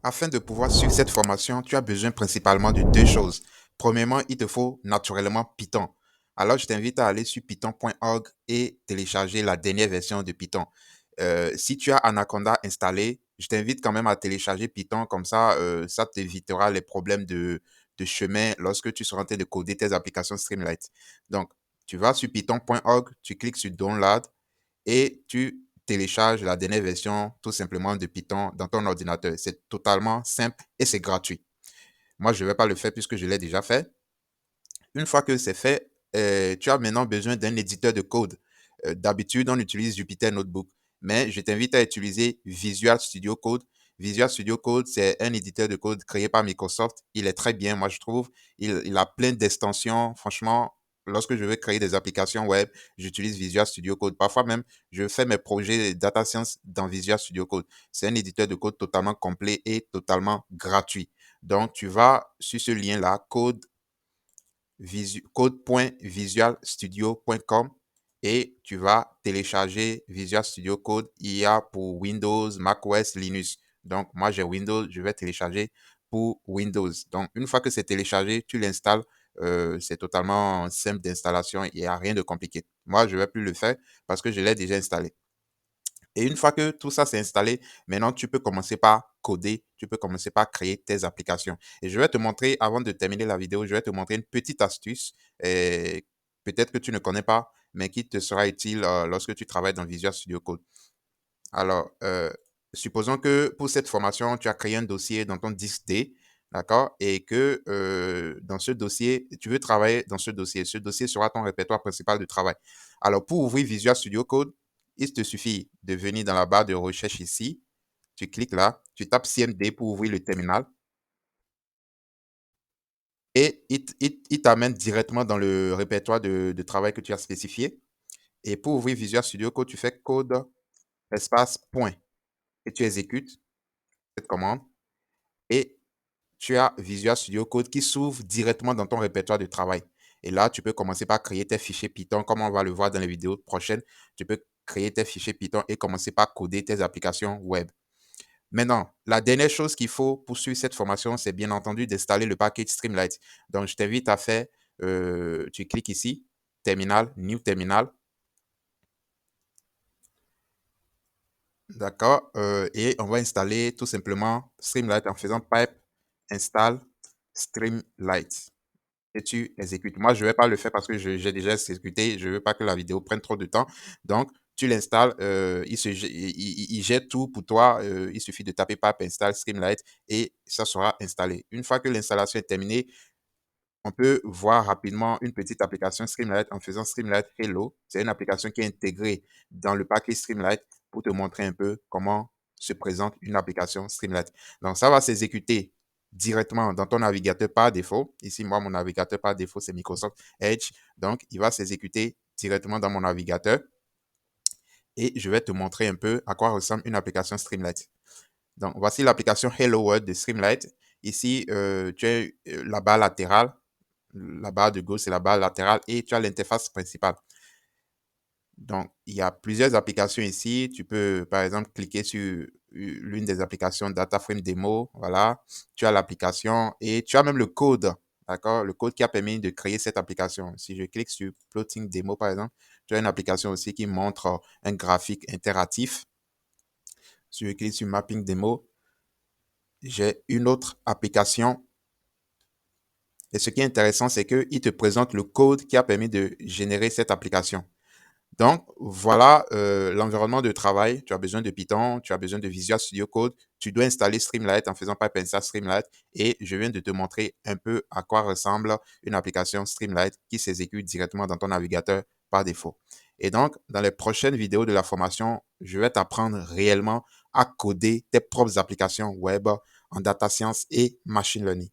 Afin de pouvoir suivre cette formation, tu as besoin principalement de deux choses. Premièrement, il te faut naturellement Python. Alors, je t'invite à aller sur python.org et télécharger la dernière version de Python. Si tu as Anaconda installé, je t'invite quand même à télécharger Python, comme ça, ça t'évitera les problèmes de chemin lorsque tu seras en train de coder tes applications Streamlight. Donc, tu vas sur python.org, tu cliques sur Download et tu télécharges la dernière version tout simplement de Python dans ton ordinateur. C'est totalement simple et c'est gratuit. Moi, je ne vais pas le faire puisque je l'ai déjà fait. Une fois que c'est fait, tu as maintenant besoin d'un éditeur de code. D'habitude, on utilise Jupyter Notebook, mais je t'invite à utiliser Visual Studio Code. Visual Studio Code, c'est un éditeur de code créé par Microsoft. Il est très bien, moi je trouve. Il a plein d'extensions. Franchement, lorsque je veux créer des applications web, j'utilise Visual Studio Code. Parfois même, je fais mes projets data science dans Visual Studio Code. C'est un éditeur de code totalement complet et totalement gratuit. Donc, tu vas sur ce lien-là, code.visualstudio.com et tu vas télécharger Visual Studio Code. Il y a pour Windows, macOS, Linux. Donc, moi, j'ai Windows, je vais télécharger pour Windows. Donc, une fois que c'est téléchargé, tu l'installes. C'est totalement simple d'installation. Il n'y a rien de compliqué. Moi, je ne vais plus le faire parce que je l'ai déjà installé. Et une fois que tout ça s'est installé, maintenant tu peux commencer par coder, tu peux commencer par créer tes applications. Et je vais te montrer, avant de terminer la vidéo, je vais te montrer une petite astuce, peut-être que tu ne connais pas, mais qui te sera utile lorsque tu travailles dans Visual Studio Code. Alors, supposons que pour cette formation, tu as créé un dossier dans ton disque D, d'accord, et que dans ce dossier, tu veux travailler dans ce dossier. Ce dossier sera ton répertoire principal de travail. Alors, pour ouvrir Visual Studio Code, il te suffit de venir dans la barre de recherche ici, tu cliques là, tu tapes CMD pour ouvrir le terminal et il t'amène directement dans le répertoire de travail que tu as spécifié. Et pour ouvrir Visual Studio Code, tu fais code espace point et tu exécutes cette commande et tu as Visual Studio Code qui s'ouvre directement dans ton répertoire de travail. Et là, tu peux commencer par créer tes fichiers Python, comme on va le voir dans les vidéos prochaines. Tu peux créer tes fichiers Python et commencer par coder tes applications web. Maintenant, la dernière chose qu'il faut pour suivre cette formation, c'est bien entendu d'installer le package Streamlight. Donc, je t'invite à faire, tu cliques ici, Terminal, New Terminal, d'accord, et on va installer tout simplement Streamlight en faisant pipe install Streamlight. Et tu exécutes. Moi, je ne vais pas le faire parce que j'ai déjà exécuté. Je ne veux pas que la vidéo prenne trop de temps. Donc, tu l'installes. Il jette tout pour toi. Il suffit de taper pipe install Streamlight et ça sera installé. Une fois que l'installation est terminée, on peut voir rapidement une petite application Streamlight en faisant Streamlight Hello. C'est une application qui est intégrée dans le paquet Streamlight pour te montrer un peu comment se présente une application Streamlight. Donc, ça va s'exécuter directement dans ton navigateur par défaut. Ici, moi, mon navigateur par défaut, c'est Microsoft Edge. Donc, il va s'exécuter directement dans mon navigateur et je vais te montrer un peu à quoi ressemble une application Streamlight. Donc, voici l'application Hello World de Streamlight. Ici, tu as la barre latérale. La barre de gauche, c'est la barre latérale et tu as l'interface principale. Donc, il y a plusieurs applications ici. Tu peux, par exemple, cliquer sur l'une des applications DataFrame Demo. Voilà. Tu as l'application et tu as même le code. D'accord? Le code qui a permis de créer cette application. Si je clique sur Plotting Demo, par exemple, tu as une application aussi qui montre un graphique interactif. Si je clique sur Mapping Demo, j'ai une autre application. Et ce qui est intéressant, c'est qu'il te présente le code qui a permis de générer cette application. Donc, voilà l'environnement de travail. Tu as besoin de Python, tu as besoin de Visual Studio Code. Tu dois installer Streamlight en faisant pipe install Streamlight. Et je viens de te montrer un peu à quoi ressemble une application Streamlight qui s'exécute directement dans ton navigateur par défaut. Et donc, dans les prochaines vidéos de la formation, je vais t'apprendre réellement à coder tes propres applications web en data science et machine learning.